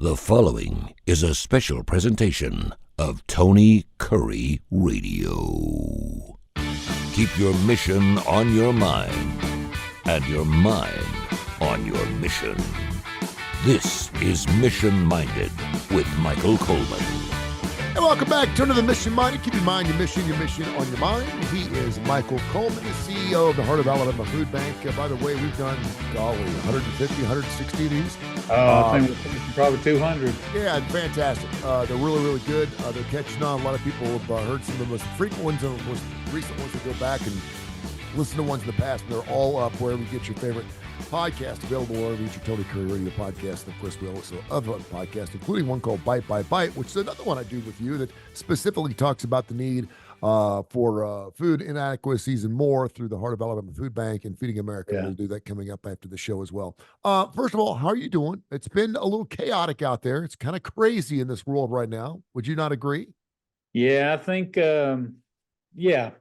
The following is a special presentation of Tony Curry Radio. Keep your mission on your mind and your mind on your mission. This is Mission Minded with Michael Coleman. And welcome back to another Mission Minded. Keep in mind your mission on your mind. He is Michael Coleman, the CEO of the Heart of Alabama Food Bank. By the way, we've done, 150, 160 of these. I think we're probably 200. Yeah, fantastic. They're really, really good. They're catching on. A lot of people have heard some of the most frequent ones and the most recent ones. That go back and listen to ones in the past, and they're all up wherever you get your favorite podcast, available wherever you get your Tony Curry Radio podcast. And of course, we also have other podcasts, including one called Bite by Bite, which is another one I do with you that specifically talks about the need for food inadequacies and more through the Heart of Alabama Food Bank and Feeding America. Yeah. We'll do that coming up after the show as well. First of all, how are you doing? It's been a little chaotic out there. It's kind of crazy in this world right now. Would you not agree? Yeah, I think, yeah,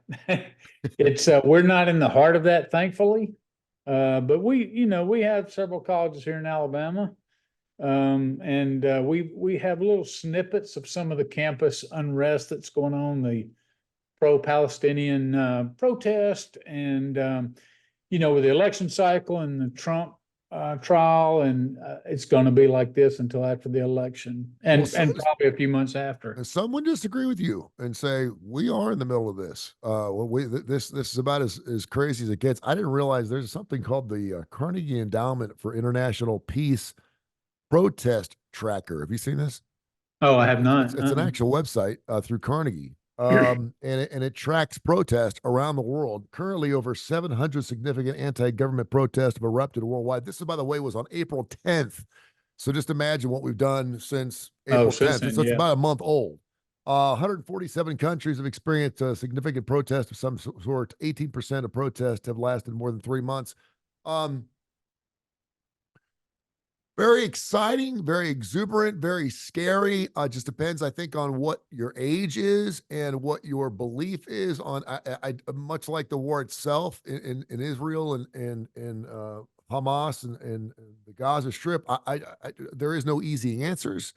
it's, we're not in the heart of that, thankfully. But we have several colleges here in Alabama. And we have little snippets of some of the campus unrest that's going on, the pro-Palestinian protest, and with the election cycle and the Trump trial, and it's going to be like this until after the election, and probably a few months after. Some would disagree with you and say we are in the middle of this. This is about as crazy as it gets. I didn't realize there's something called the Carnegie Endowment for International Peace Protest Tracker. Have you seen this? Oh, I have not. It's an actual website through Carnegie. And it tracks protests around the world. Currently, over 700 significant anti-government protests have erupted worldwide. This, by the way, was on April 10th. So just imagine what we've done since April 10th. So it's about a month old. 147 countries have experienced a significant protest of some sort. 18% of protests have lasted more than 3 months. Very exciting, very exuberant, very scary. Just depends, I think, on what your age is and what your belief is on. I much like the war itself in Israel and Hamas and the Gaza Strip. There is no easy answers.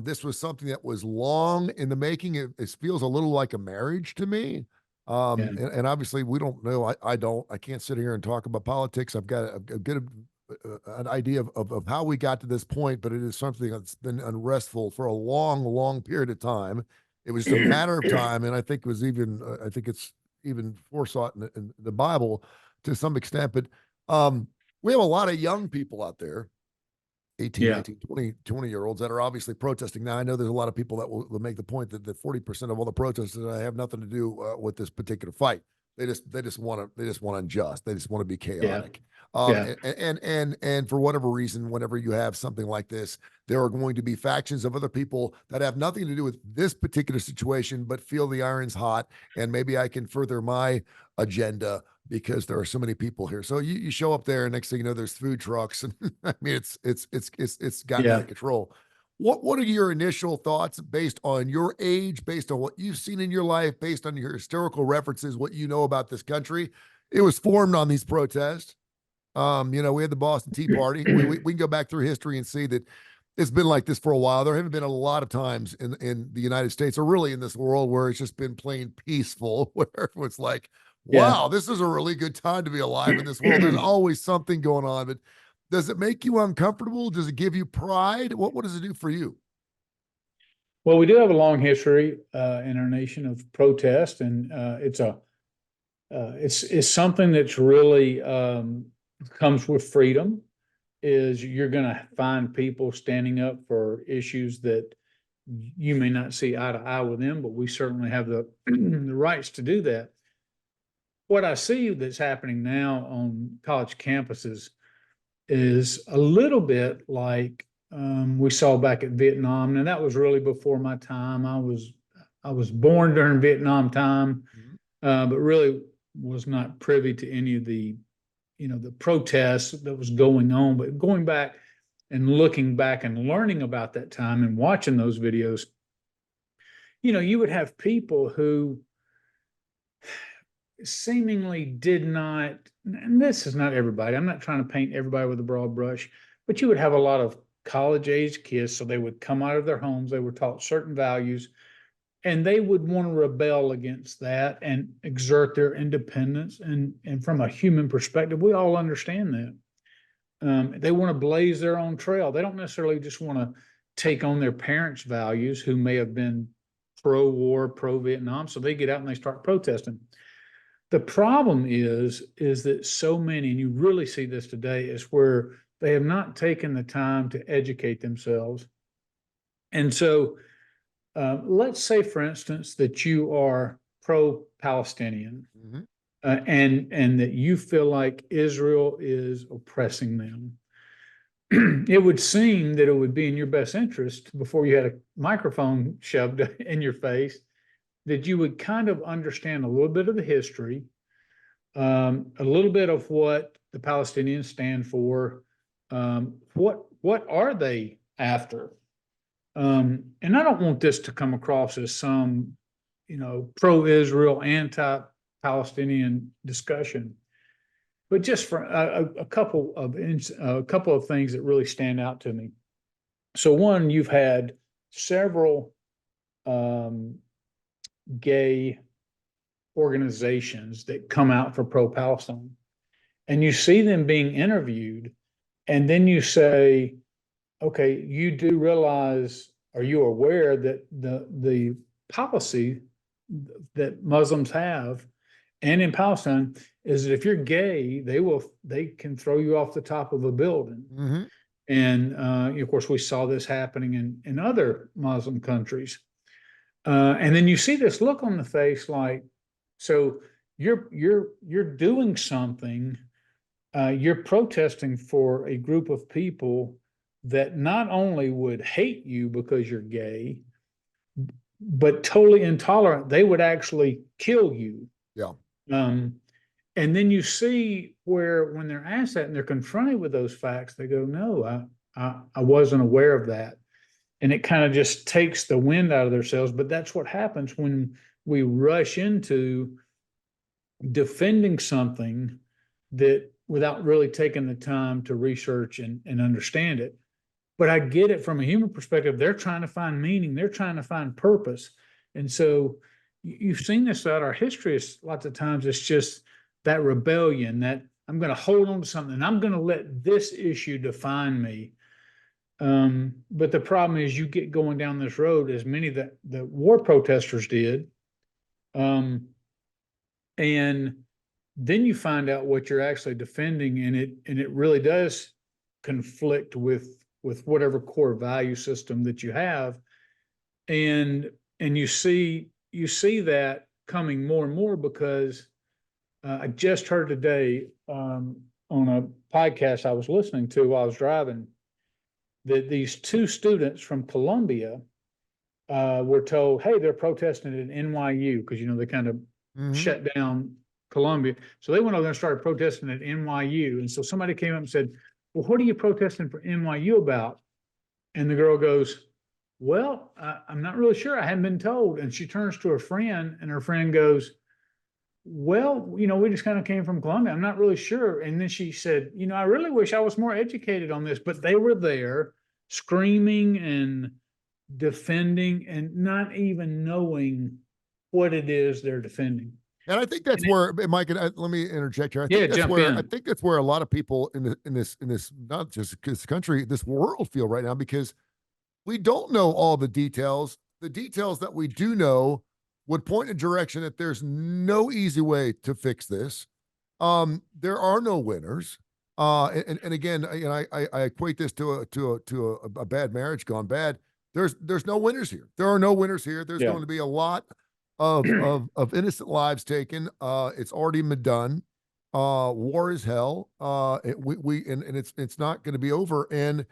This was something that was long in the making. It feels a little like a marriage to me. And obviously, we don't know. I can't sit here and talk about politics. I've got a good an idea of how we got to this point, but it is something that's been unrestful for a long, long period of time. It was just a matter of time, and I think it was even I think it's even forethought in the Bible to some extent. But we have a lot of young people out there, 18, 19, 20-year-olds that are obviously protesting. Now, I know there's a lot of people that will make the point that 40% of all the protesters have nothing to do with this particular fight. They just want unjust. They just want to be chaotic. And for whatever reason, whenever you have something like this, there are going to be factions of other people that have nothing to do with this particular situation, but feel the iron's hot, and maybe I can further my agenda because there are so many people here. So you show up there, and next thing you know, there's food trucks, and I mean it's gotten out of control. What are your initial thoughts based on your age, based on what you've seen in your life, based on your historical references, what you know about this country? It was formed on these protests. We had the Boston Tea Party. We can go back through history and see that it's been like this for a while. There haven't been a lot of times in the United States, or really in this world, where it's just been plain peaceful, where it's like, wow, this is a really good time to be alive in this world. There's always something going on, but does it make you uncomfortable? Does it give you pride? What does it do for you? Well, we do have a long history in our nation of protest, and it's something that's really comes with freedom. Is you're going to find people standing up for issues that you may not see eye to eye with them, but we certainly have the the rights to do that. What I see that's happening now on college campuses is a little bit like we saw back at Vietnam, and that was really before my time. I was born during Vietnam time, but really was not privy to any of the protests that was going on. But going back and looking back and learning about that time and watching those videos, you would have people who seemingly did not, and this is not everybody, I'm not trying to paint everybody with a broad brush, but you would have a lot of college age kids. So they would come out of their homes, they were taught certain values, and they would want to rebel against that and exert their independence. And from a human perspective, we all understand that. They want to blaze their own trail. They don't necessarily just want to take on their parents' values, who may have been pro-war, pro-Vietnam. So they get out and they start protesting. The problem is that so many, and you really see this today, is where they have not taken the time to educate themselves. And so let's say, for instance, that you are pro-Palestinian, and that you feel like Israel is oppressing them. It would seem that it would be in your best interest, before you had a microphone shoved in your face, that you would kind of understand a little bit of the history, a little bit of what the Palestinians stand for. What are they after? And I don't want this to come across as some, pro-Israel, anti-Palestinian discussion, but just for a couple of things that really stand out to me. So one, you've had several gay organizations that come out for pro-Palestine, and you see them being interviewed, and then you say, okay, you do realize, are you aware that the policy that Muslims have, and in Palestine, is that if you're gay, they can throw you off the top of a building. Mm-hmm. And of course, we saw this happening in other Muslim countries. And then you see this look on the face, like, so you're doing something, you're protesting for a group of people that not only would hate you because you're gay, but totally intolerant. They would actually kill you. Yeah. And then you see where, when they're asked that and they're confronted with those facts, they go, no, I wasn't aware of that. And it kind of just takes the wind out of themselves. But that's what happens when we rush into defending something that, without really taking the time to research and understand it. But I get it from a human perspective. They're trying to find meaning. They're trying to find purpose. And so you've seen this throughout our history. Lots of times it's just that rebellion, that I'm going to hold on to something, and I'm going to let this issue define me. But the problem is, you get going down this road, as many that the war protesters did, and then you find out what you're actually defending, and it really does conflict with whatever core value system that you have, and you see that coming more and more, because I just heard today on a podcast I was listening to while I was driving, that these two students from Columbia were told, hey, they're protesting at NYU, because they kind of shut down Columbia. So they went over there and started protesting at NYU. And so somebody came up and said, well, what are you protesting for NYU about? And the girl goes, well, I'm not really sure. I haven't been told. And she turns to her friend, and her friend goes, well, we just kind of came from Columbia. I'm not really sure. And then she said, I really wish I was more educated on this. But they were there screaming and defending and not even knowing what it is they're defending. And I think that's where, Mike, and let me interject here. I think that's where a lot of people in this not just this country, this world feel right now, because we don't know all the details. The details that we do know would point in a direction that there's no easy way to fix this. There are no winners. And again, I equate this to a bad marriage gone bad. There's no winners here. There are no winners here. There's going to be a lot of innocent lives taken. It's already been done. War is hell. It's not going to be over. And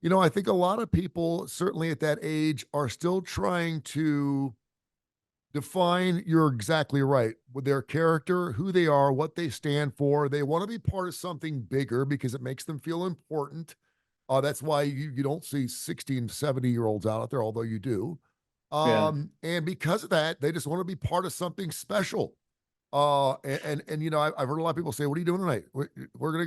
I think a lot of people, certainly at that age, are still trying to define. You're exactly right, with their character, who they are, what they stand for. They want to be part of something bigger because it makes them feel important. That's why you don't see 16, 70-year-olds out there, although you do. And because of that, they just want to be part of something special. And you know, I've heard a lot of people say, "What are you doing tonight? We're gonna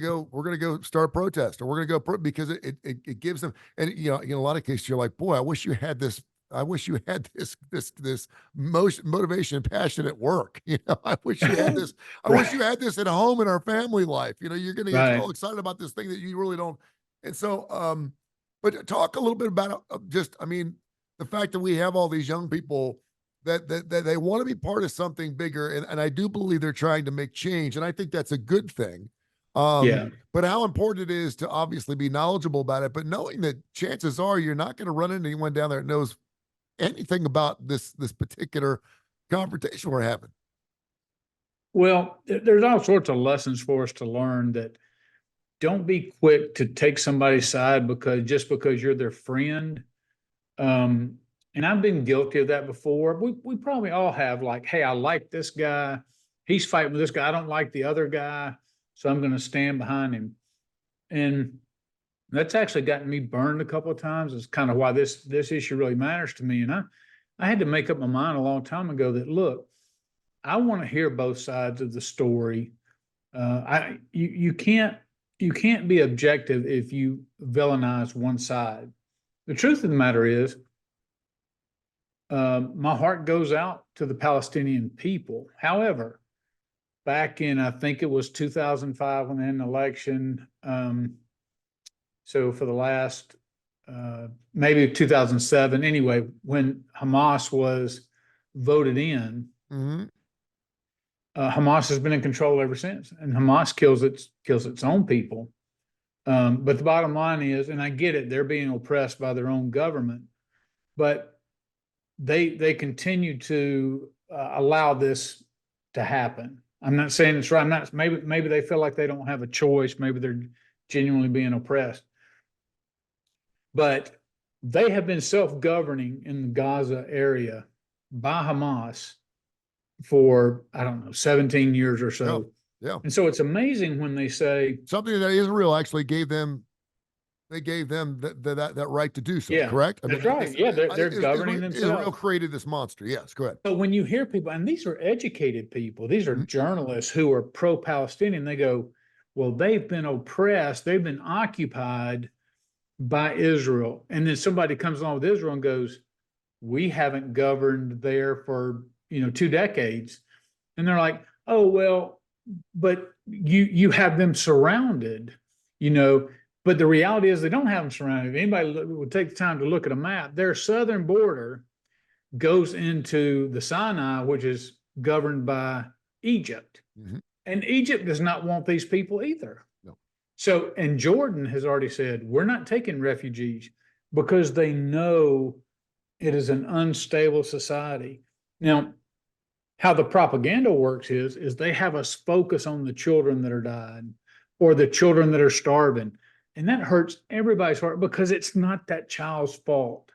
go start a protest, or we're gonna go because it gives them." And you know, in a lot of cases, you're like, "Boy, I wish you had this. I wish you had this motivation and passion at work. You know, I wish you had this. I wish you Right, had this at home in our family life. You know, you're gonna get right. all excited about this thing that you really don't." And so, but talk a little bit about just, I mean, the fact that we have all these young people that they want to be part of something bigger, and I do believe they're trying to make change, and I think that's a good thing. Yeah. But how important it is to obviously be knowledgeable about it, but knowing that chances are you're not going to run into anyone down there that knows anything about this particular confrontation we're having. Well, there's all sorts of lessons for us to learn that don't be quick to take somebody's side because just because you're their friend. Um, and I've been guilty of that before. We probably all have like, hey, I like this guy. He's fighting with this guy. I don't like the other guy. So I'm going to stand behind him. And that's actually gotten me burned a couple of times. It's kind of why this issue really matters to me. And I had to make up my mind a long time ago that look, I want to hear both sides of the story. You can't be objective if you villainize one side. The truth of the matter is, my heart goes out to the Palestinian people. However, back in I think it was 2005 when they had an election. So for the last maybe 2007, anyway, when Hamas was voted in. Hmm. Hamas has been in control ever since, and Hamas kills its own people. But the bottom line is, and I get it, they're being oppressed by their own government, but they continue to allow this to happen. I'm not saying it's right. I'm not. Maybe they feel like they don't have a choice. Maybe they're genuinely being oppressed, but they have been self-governing in the Gaza area by Hamas for, I don't know, 17 years or so. Yeah. And so it's amazing when they say, Something that Israel actually gave them. They gave them that right to do so. yeah, Correct. I that's mean, right. Yeah, they're governing Israel themselves. created this monster. Yes, correct. But when you hear people, and these are educated people, these are Mhm. journalists who are pro-Palestinian, they go, well, they've been oppressed, they've been occupied by Israel. And then somebody comes along with Israel and goes, we haven't governed there for 2 decades. And they're like, oh, well, but you have them surrounded, but the reality is they don't have them surrounded. If anybody would take the time to look at a map, their southern border goes into the Sinai, which is governed by Egypt. Mhm. And Egypt does not want these people either. No. So, and Jordan has already said, we're not taking refugees because they know it is an unstable society. Now, how the propaganda works is they have us focus on the children that are dying or the children that are starving. And that hurts everybody's heart because it's not that child's fault.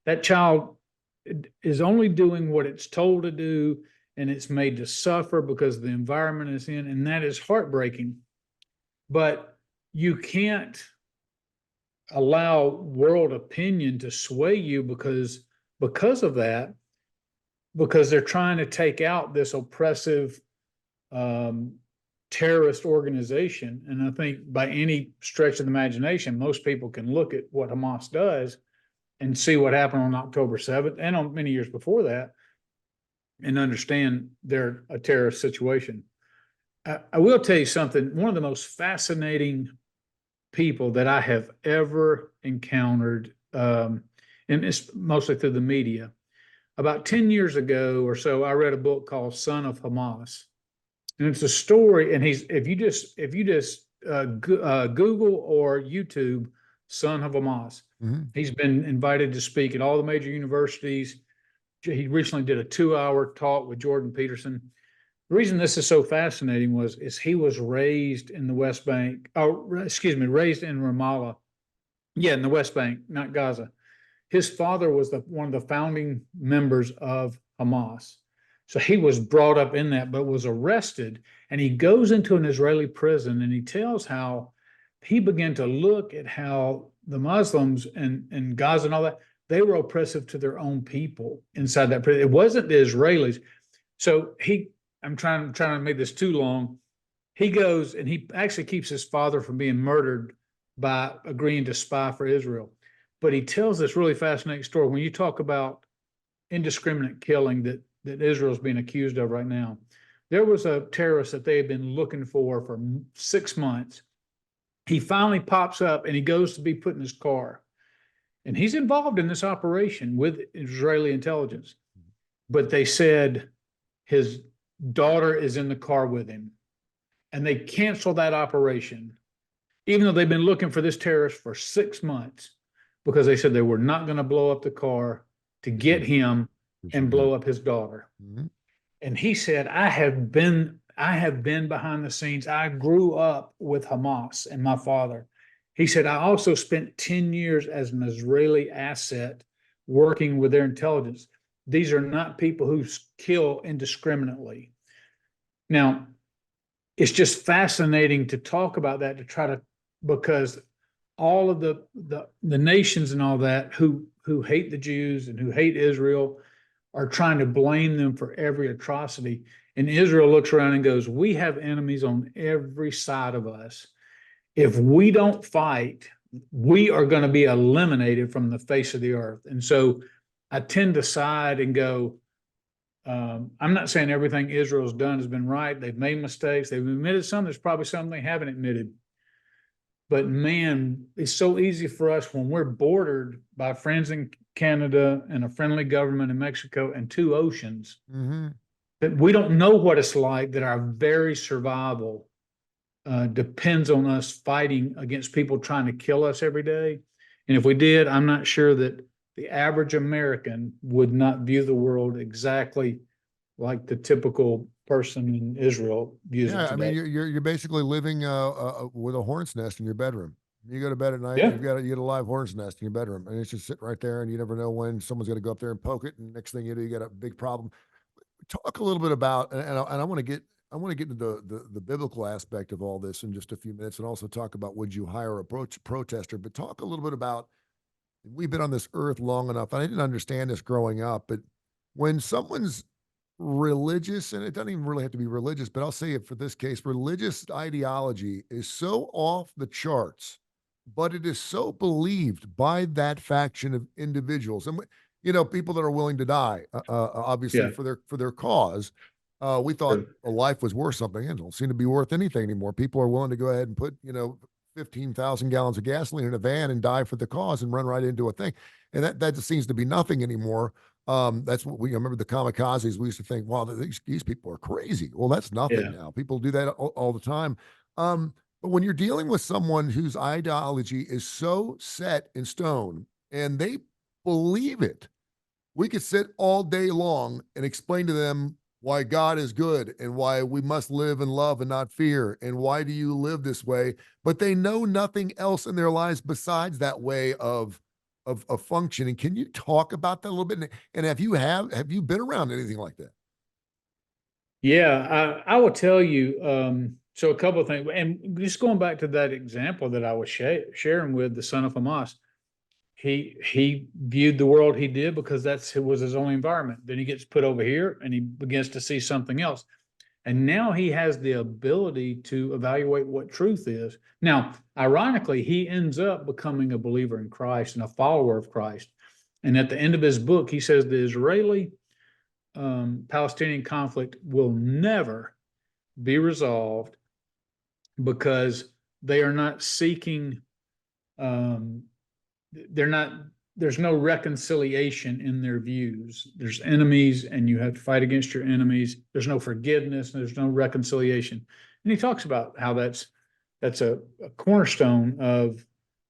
That child is only doing what it's told to do, and it's made to suffer because of the environment it's in, and that is heartbreaking. But you can't allow world opinion to sway you because of that, because they're trying to take out this oppressive terrorist organization. And I think by any stretch of the imagination, most people can look at what Hamas does and see what happened on October 7th and on many years before that and understand they're a terrorist situation. I will tell you something. One of the most fascinating people that I have ever encountered, and it's mostly through the media. About 10 years ago or so, I read a book called Son of Hamas. And it's a story, and if you just Google or YouTube Son of Hamas, Mhm. he's been invited to speak at all the major universities. He recently did a 2-hour talk with Jordan Peterson. The reason this is so fascinating is he was raised in the West Bank, raised in Ramallah. Yeah, in the West Bank, not Gaza. His father was one of the founding members of Hamas. So he was brought up in that, but was arrested. And he goes into an Israeli prison and he tells how he began to look at how the Muslims and Gaza and all that, they were oppressive to their own people inside that prison. It wasn't the Israelis. So he I'm trying to make this too long. He goes and he actually keeps his father from being murdered by agreeing to spy for Israel. But he tells this really fascinating story. When you talk about indiscriminate killing that Israel's being accused of right now, there was a terrorist that they had been looking for 6 months. He finally pops up and he goes to be put in his car. And he's involved in this operation with Israeli intelligence. But they said his daughter is in the car with him. And they canceled that operation, even though they've been looking for this terrorist for 6 months, because they said they were not going to blow up the car to get him and blow up his daughter. Mm-hmm. And he said, I have been behind the scenes. I grew up with Hamas and my father. He said, I also spent 10 years as an Israeli asset working with their intelligence. These are not people who kill indiscriminately. Now, it's just fascinating to talk about that, because all of the nations and all that who hate the Jews and who hate Israel are trying to blame them for every atrocity. And Israel looks around and goes, we have enemies on every side of us. If we don't fight, we are going to be eliminated from the face of the earth. And so I tend to side and go, I'm not saying everything Israel's done has been right. They've made mistakes. They've admitted some. There's probably some they haven't admitted. But man, it's so easy for us when we're bordered by friends in Canada and a friendly government in Mexico and 2 oceans, that we don't know what it's like, that our very survival depends on us fighting against people trying to kill us every day. And if we did, I'm not sure that the average American would not view the world exactly like the typical person in Israel views it today. I mean, you're basically living with a hornet's nest in your bedroom. You go to bed at night, Yeah. you get a live hornet's nest in your bedroom, and it's just sitting right there, and you never know when someone's going to go up there and poke it, and next thing you do, you got a big problem. Talk a little bit about, and I want to get into the biblical aspect of all this in just a few minutes, and also talk about, would you hire a protester? But talk a little bit about, we've been on this earth long enough, and I didn't understand this growing up, but when someone's religious, and it doesn't even really have to be religious, but I'll say it for this case, religious ideology is so off the charts, but it is so believed by that faction of individuals, and people that are willing to die, obviously, Yeah. for their cause. We thought a life was worth something. It don't seem to be worth anything anymore. People are willing to go ahead and put 15,000 gallons of gasoline in a van and die for the cause and run right into a thing, and that just seems to be nothing anymore. That's what we remember, the kamikazes. We used to think, wow, these people are crazy. Well, that's nothing now. People do that all the time. But when you're dealing with someone whose ideology is so set in stone and they believe it, we could sit all day long and explain to them why God is good and why we must live in love and not fear. And why do you live this way? But they know nothing else in their lives besides that way of functioning. Can you talk about that a little bit? And have you been around anything like that? Yeah, I will tell you. So a couple of things, and just going back to that example that I was sharing with the son of Hamas, he viewed the world he did because it was his only environment. Then he gets put over here and he begins to see something else. And now he has the ability to evaluate what truth is. Now, ironically, he ends up becoming a believer in Christ and a follower of Christ. And at the end of his book, he says the Israeli Palestinian conflict will never be resolved because they are not seeking, there's no reconciliation in their views. There's enemies and you have to fight against your enemies. There's no forgiveness. There's no reconciliation. And he talks about how that's a cornerstone of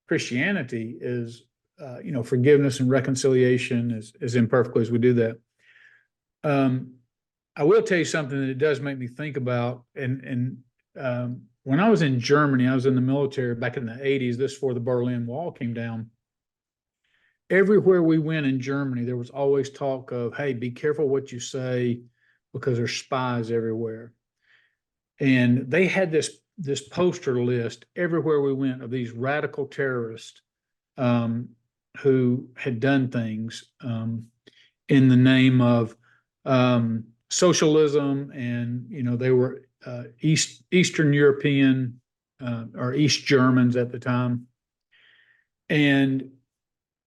Christianity is, forgiveness and reconciliation as imperfectly as we do that. I will tell you something that it does make me think about. And when I was in Germany, I was in the military back in the 80s, this before the Berlin Wall came down. Everywhere we went in Germany, there was always talk of, hey, be careful what you say because there's spies everywhere. And they had this poster list everywhere we went of these radical terrorists who had done things in the name of socialism, and they were Eastern European or East Germans at the time. And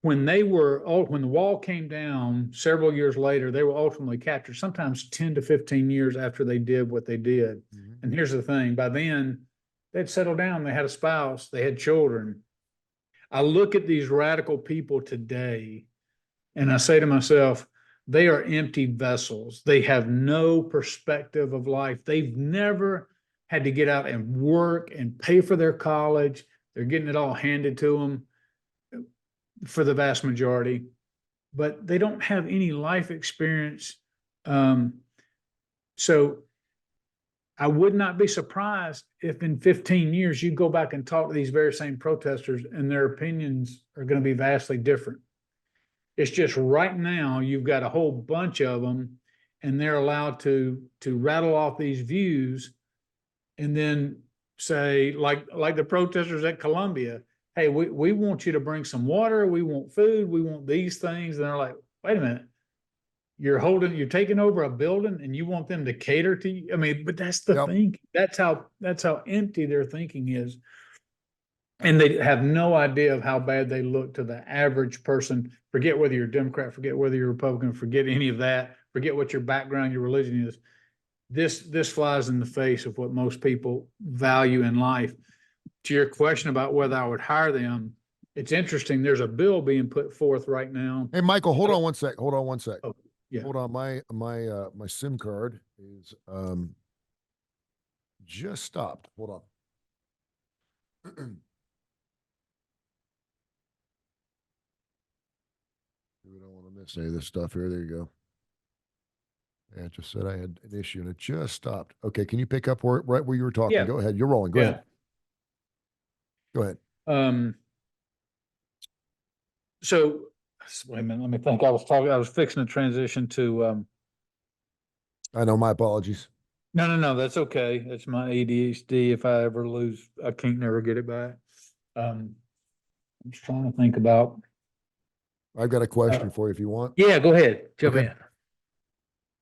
when the wall came down several years later, they were ultimately captured, sometimes 10 to 15 years after they did what they did. Mhm. And here's the thing, by then they'd settled down, they had a spouse, they had children. I look at these radical people today and I say to myself, they are empty vessels. They have no perspective of life. They've never had to get out and work and pay for their college. They're getting it all handed to them for the vast majority, but they don't have any life experience. So I would not be surprised if in 15 years you go back and talk to these very same protesters and their opinions are going to be vastly different. It's just right now you've got a whole bunch of them and they're allowed to rattle off these views and then say, like the protesters at Columbia, hey, we want you to bring some water, we want food, we want these things. And they're like, wait a minute, you're taking over a building and you want them to cater to you. I mean, but that's the thing. That's how empty their thinking is. And they have no idea of how bad they look to the average person. Forget whether you're a Democrat, forget whether you're a Republican, forget any of that, forget what your background, your religion is. This flies in the face of what most people value in life. To your question about whether I would hire them, it's interesting. There's a bill being put forth right now. Hey, Michael, hold on one sec. Oh, yeah. Hold on. My SIM card is just stopped. Hold on. We don't want to miss any of this stuff here. There you go. Yeah, it just said I had an issue and it just stopped. Okay, can you pick up right where you were talking? Yeah. Go ahead. You're rolling. Go ahead. Go ahead. So wait a minute, let me think. I was fixing to transition to I know, my apologies. No, that's okay. That's my ADHD. If I ever lose, I can't never get it back. I'm just trying to think about. I've got a question for you if you want. Yeah, go ahead. Jump in.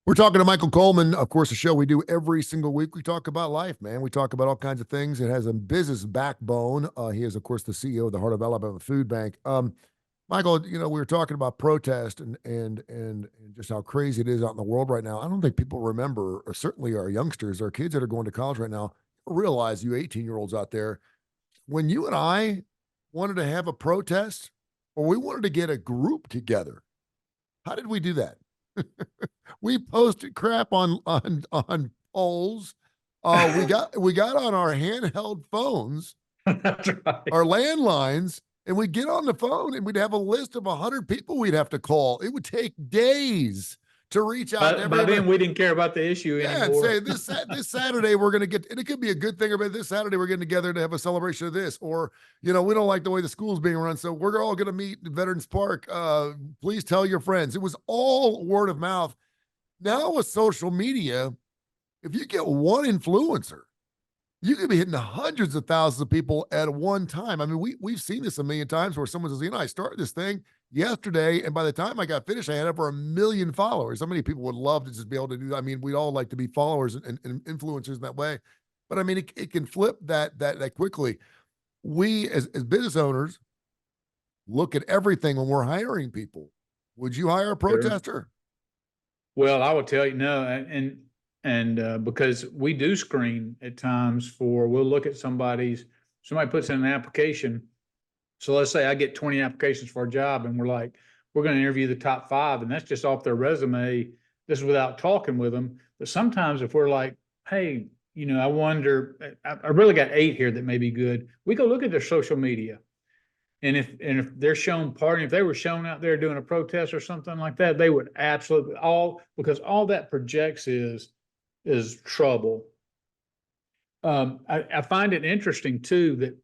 We're talking to Michael Coleman, of course, a show we do every single week. We talk about life, man. We talk about all kinds of things. It has a business backbone. He is, of course, the CEO of the Heart of Alabama Food Bank. Michael, we were talking about protest and just how crazy it is out in the world right now. I don't think people remember, or certainly our youngsters, our kids that are going to college right now, realize, you 18-year-olds out there, when you and I wanted to have a protest or we wanted to get a group together, how did we do that? We posted crap on polls. We got on our handheld phones, That's right. our landlines, and we'd get on the phone and we'd have a list of 100 people we'd have to call. It would take days to reach out to everybody. By then, we didn't care about the issue anymore. And say this Saturday we're going to get, and it could be a good thing, or maybe this Saturday we're getting together to have a celebration of this, or we don't like the way the school's being run, so we're all going to meet in Veterans Park. Please tell your friends. It was all word of mouth. Now with social media, if you get one influencer, you could be hitting hundreds of thousands of people at one time. I mean, we've seen this a million times where someone says, I started this thing yesterday, and by the time I got finished, I had over 1 million followers. How many people would love to just be able to do that? I mean, we'd all like to be followers and influencers in that way. But I mean, it can flip that quickly. We as business owners look at everything when we're hiring people. Would you hire a protester? Well, I would tell you no, and because we do screen at times we'll look at somebody puts in an application. So let's say I get 20 applications for a job and we're going to interview the top 5, and that's just off their resume. This is without talking with them. But sometimes if we're like, hey, I wonder, I really got 8 here that may be good. We go look at their social media. And if they're shown partying, if they were shown out there doing a protest or something like that, they would absolutely because all that projects is trouble. I find it interesting too that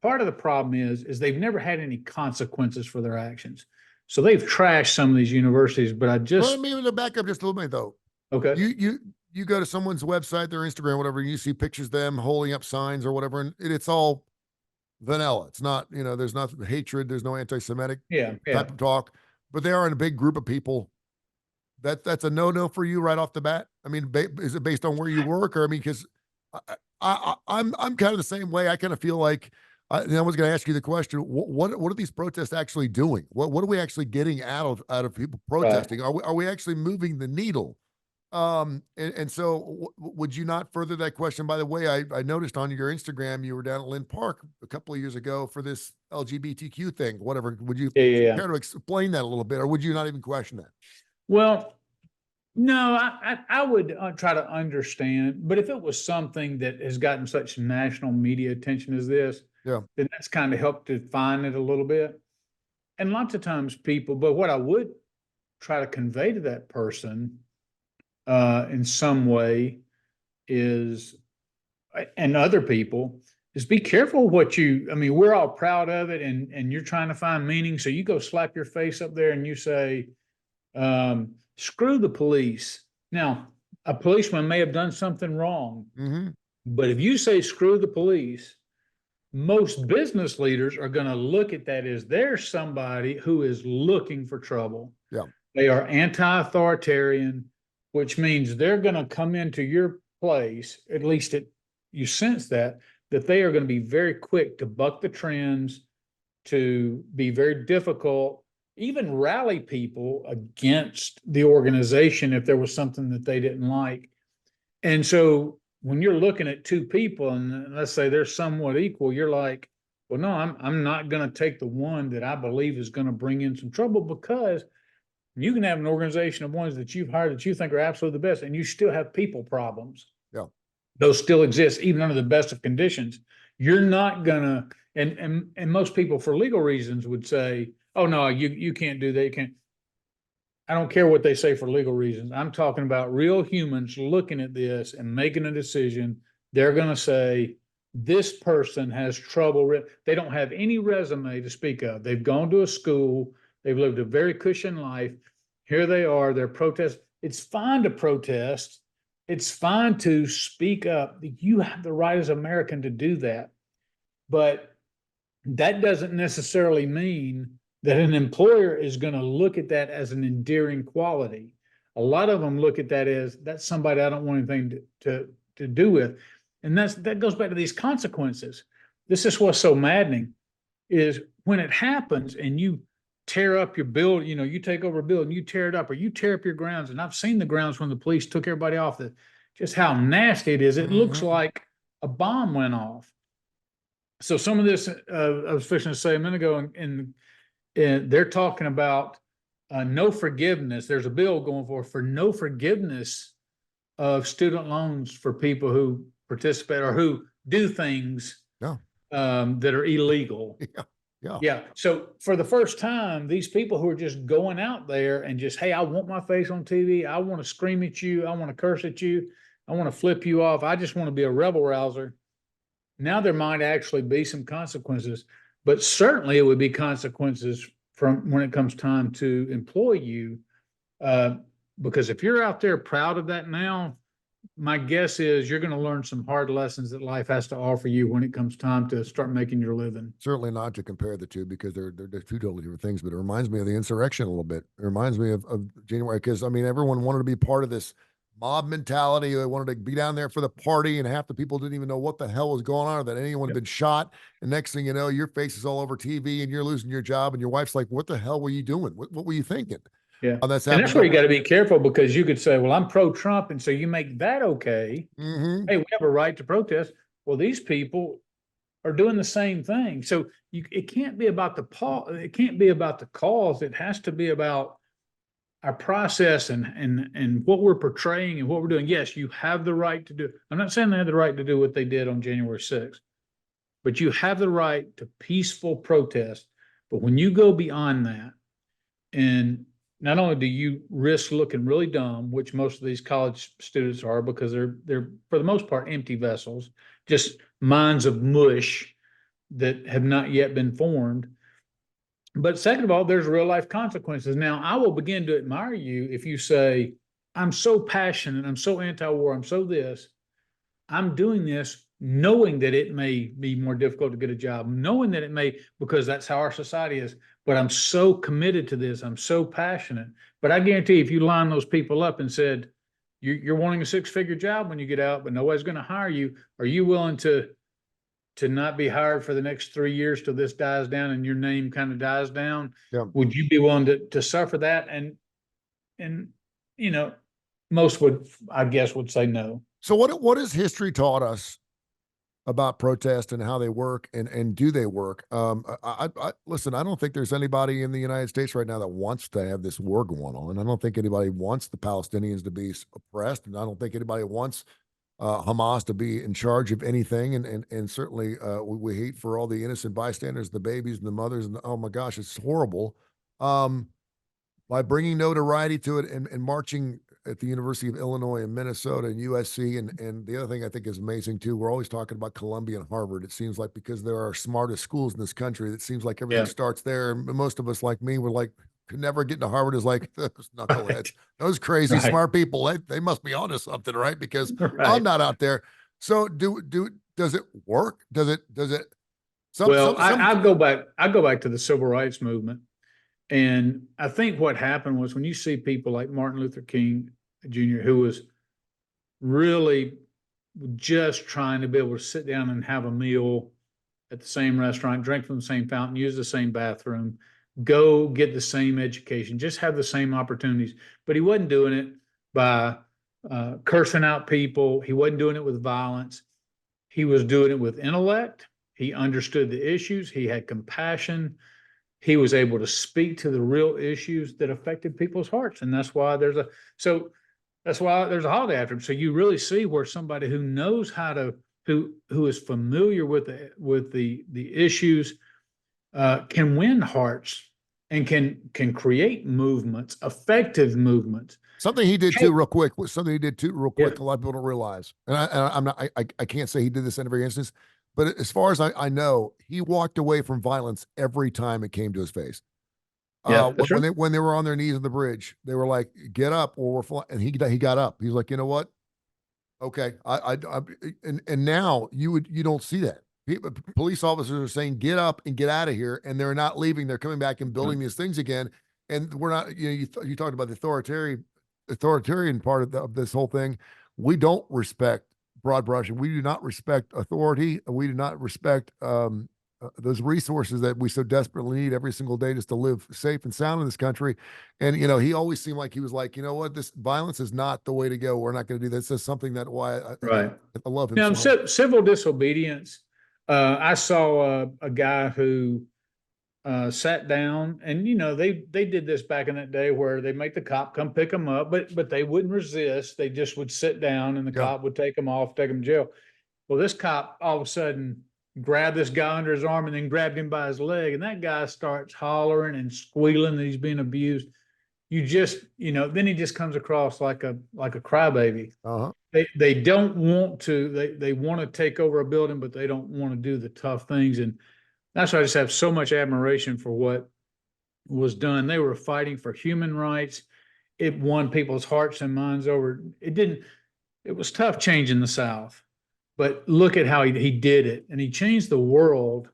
part of the problem is they've never had any consequences for their actions. So they've trashed some of these universities, but let me back up just a little bit though. Okay. You go to someone's website, their Instagram, whatever, and you see pictures of them holding up signs or whatever, and it's all vanilla. It's not, there's not hatred. There's no anti-Semitic type of talk, but they are in a big group of people that's a no-no for you right off the bat? I mean, is it based on where you work, or I mean, because I'm kind of the same way. I kind of feel like and I was going to ask you the question: what are these protests actually doing? What are we actually getting out of people Right. protesting? Are we actually moving the needle? And so would you not further that question? By the way, I noticed on your Instagram you were down at Lynn Park a couple of years ago for this LGBTQ thing. Whatever. Would you Yeah, yeah, yeah. care to explain that a little bit, or would you not even question that? Well, no, I would try to understand, but if it was something that has gotten such national media attention as this, Yeah. then that's kind of helped define it a little bit. And lots of times people, but what I would try to convey to that person in some way is, and other people, is be careful what I mean, we're all proud of it and you're trying to find meaning. So you go slap your face up there and you say, screw the police. Now, a policeman may have done something wrong, Mm-hmm. but if you say screw the police, most business leaders are going to look at that as there's somebody who is looking for trouble. Yeah. They are anti-authoritarian, which means they're going to come into your place, at least you sense that they are going to be very quick to buck the trends, to be very difficult, even rally people against the organization if there was something that they didn't like. And so when you're looking at two people and let's say they're somewhat equal, you're like, well, no, I'm not going to take the one that I believe is going to bring in some trouble, because you can have an organization of ones that you've hired that you think are absolutely the best, and you still have people problems. Yeah. Those still exist even under the best of conditions. You're not gonna, and most people for legal reasons would say, oh no, you can't do that. You can't. I don't care what they say for legal reasons. I'm talking about real humans looking at this and making a decision. They're gonna say, this person has trouble. They don't have any resume to speak of. They've gone to a school. They've lived a very cushion life. Here they are, they're protesting. It's fine to protest. It's fine to speak up. You have the right as an American to do that. But that doesn't necessarily mean that an employer is going to look at that as an endearing quality. A lot of them look at that as, that's somebody I don't want anything to do with. And that goes back to these consequences. This is what's so maddening, is when it happens and you tear up your building, you take over a building, you tear it up, or you tear up your grounds. And I've seen the grounds when the police took everybody off, just how nasty it is. It looks like a bomb went off. So some of this, I was fixing to say a minute ago, and they're talking about no forgiveness. There's a bill going for no forgiveness of student loans for people who participate or who do things that are illegal. Yeah. So for the first time, these people who are just going out there and just, hey, I want my face on TV. I want to scream at you. I want to curse at you. I want to flip you off. I just want to be a rebel rouser. Now there might actually be some consequences, but certainly it would be consequences from when it comes time to employ you. Because if you're out there proud of that now, my guess is you're going to learn some hard lessons that life has to offer you when it comes time to start making your living. Certainly not to compare the two, because they're two totally different things, but it reminds me of the insurrection a little bit. It reminds me of January, because I mean, everyone wanted to be part of this mob mentality. They wanted to be down there for the party, and half the people didn't even know what the hell was going on, or that anyone had been shot. And next thing you know, your face is all over TV and you're losing your job, and your wife's like, what the hell were you doing? What were you thinking? Yeah. That's and that's where you got to be careful, because you could say, well, I'm pro-Trump. And so you make that okay. Mm-hmm. Hey, we have a right to protest. Well, these people are doing the same thing. So it can't be about it can't be about the cause. It has to be about our process and what we're portraying and what we're doing. Yes, you have the right to do. I'm not saying they have the right to do what they did on January 6th, but you have the right to peaceful protest. But when you go beyond that, and not only do you risk looking really dumb, which most of these college students are, because they're for the most part empty vessels, just minds of mush that have not yet been formed. But second of all, there's real life consequences. Now, I will begin to admire you if you say, I'm so passionate, I'm so anti-war, I'm so this. I'm doing this knowing that it may be more difficult to get a job, knowing that it may, because that's how our society is. but I'm so committed to this. I'm so passionate. But I guarantee if you line those people up and said, you're wanting a 6-figure job when you get out, but nobody's going to hire you. Are you willing to not be hired for the next 3 years till this dies down and your name kind of dies down? Yeah. Would you be willing to suffer that? And, you know, most would, I guess, would say no. So what has history taught us about protest and how they work and do they work? I listen, I don't think there's anybody in the United States right now that wants to have this war going on. I don't think anybody wants the Palestinians to be oppressed, and I don't think anybody wants Hamas to be in charge of anything. And certainly we hate for all the innocent bystanders, the babies and the mothers, and oh my gosh, it's horrible. By bringing notoriety to it and marching at the University of Illinois and Minnesota and USC. And the other thing I think is amazing too, we're always talking about Columbia and Harvard. It seems like because they're our smartest schools in this country, it seems like everything starts there. And most of us like me, we're like, could never get into Harvard is like, those knuckleheads, Right. those crazy smart people, they must be onto something, right? Because I'm not out there. So does it work? Does it, I go back to the civil rights movement. And I think what happened was when you see people like Martin Luther King Jr., who was really just trying to be able to sit down and have a meal at the same restaurant, drink from the same fountain, use the same bathroom, go get the same education, just have the same opportunities. But he wasn't doing it by cursing out people. He wasn't doing it with violence. He was doing it with intellect. He understood the issues. He had compassion. He was able to speak to the real issues that affected people's hearts. And that's why there's a holiday after him. So you really see where somebody who knows how to, who is familiar with the issues, can win hearts and can create movements, effective movements. Something he did too, real quick. A lot of people don't realize, and I can't say he did this in every instance, but as far as I know, he walked away from violence every time it came to his face. When they were on their knees on the bridge, they were like, "Get up, or we're flying." And he got up. He's like, "You know what? Okay, and now you don't see that. Police officers are saying, "Get up and get out of here," and they're not leaving. They're coming back and building these things again. And we're not. You talked about the authoritarian part of this whole thing. We don't respect broad brushing. We do not respect authority. We do not respect those resources that we so desperately need every single day just to live safe and sound in this country. And, he always seemed like he was like, you know what, this violence is not the way to go. We're not going to do this. That's something that I love him. Now, civil disobedience. I saw a guy who sat down, and they did this back in that day where they make the cop come pick them up, but they wouldn't resist. They just would sit down, and the cop would take them off, take them to jail. Well, this cop all of a sudden grabbed this guy under his arm and then grabbed him by his leg, and that guy starts hollering and squealing that he's being abused. Then he just comes across like a crybaby. They don't want to. They want to take over a building, but they don't want to do the tough things. And that's why I just have so much admiration for what was done. They were fighting for human rights. It won people's hearts and minds over. It was tough changing the South, but look at how he did it. And he changed the world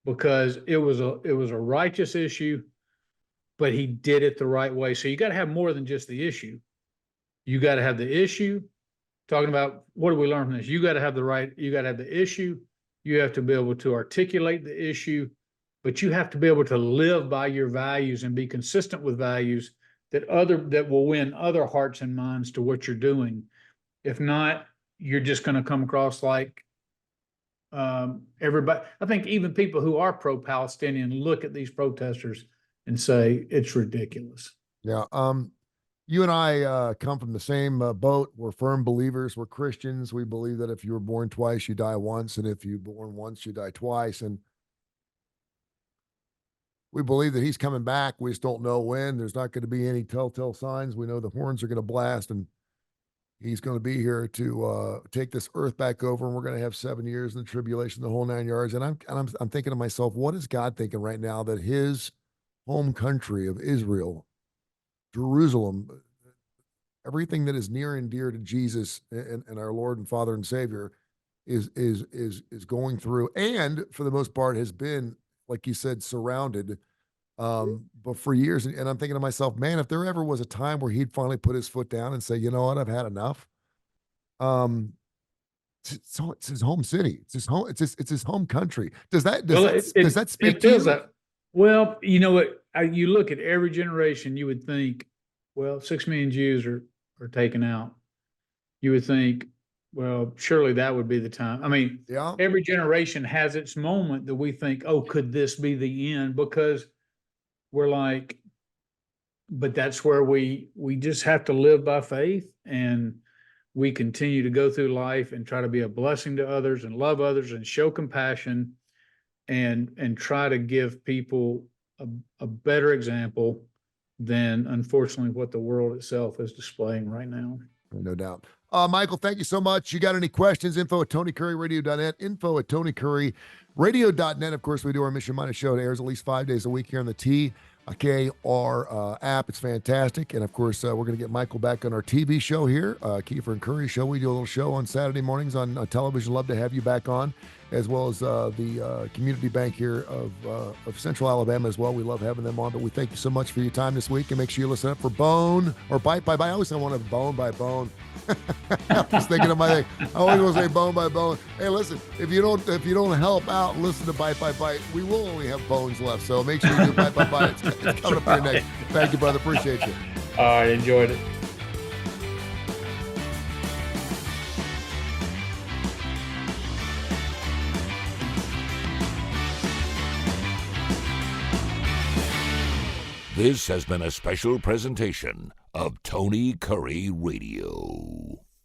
because it was a righteous issue, but he did it the right way. So you got to have more than just the issue. You got to have the issue. Talking about what do we learn from this? You got to have the issue. You have to be able to articulate the issue, but you have to be able to live by your values and be consistent with values that will win other hearts and minds to what you're doing. If not, you're just going to come across like everybody. I think even people who are pro-Palestinian look at these protesters and say it's ridiculous. Yeah. You and I come from the same boat. We're firm believers. We're Christians. We believe that if you were born twice, you die once. And if you're born once, you die twice. And we believe that he's coming back. We just don't know when. There's not going to be any telltale signs. We know the horns are going to blast, and he's going to be here to take this earth back over. And we're going to have 7 years in the tribulation, the whole 9 yards. And I'm thinking to myself, what is God thinking right now that his home country of Israel, Jerusalem, everything that is near and dear to Jesus and our Lord and Father and Savior is going through, and for the most part has been, like you said, surrounded But for years, and I'm thinking to myself, man, if there ever was a time where he'd finally put his foot down and say, you know what, I've had enough. Um, so it's his home city. It's his home. It's his home country. Well, Does that speak it to feels you? that. Well, you know what? You look at every generation, you would think, well, 6 million Jews are taken out. You would think, well, surely that would be the time. I mean, Yeah. every generation has its moment that we think, oh, could this be the end? Because we're like, but that's where we just have to live by faith, and we continue to go through life and try to be a blessing to others and love others and show compassion and try to give people a better example than unfortunately what the world itself is displaying right now. No doubt. Michael, thank you so much. You got any questions? Info at TonyCurryRadio.net. Info at TonyCurryRadio.net. Of course, we do our Mission Minded show. It airs at least 5 days a week here on the TKR app. It's fantastic. And of course, we're going to get Michael back on our TV show here, Kiefer and Curry Show. We do a little show on Saturday mornings on television. Love to have you back on, as well as the community bank here of Central Alabama as well. We love having them on, but we thank you so much for your time this week, and make sure you listen up for Bone or Bite by Bite. I always want to Bone by Bone. I was thinking of my thing. I always want to say Bone by Bone. Hey, listen, if you don't help out, listen to Bite by Bite. We will only have bones left, so make sure you do Bite by Bite. It's coming up here next. Thank you, brother. Appreciate you. All right, enjoyed it. This has been a special presentation of Tony Curry Radio.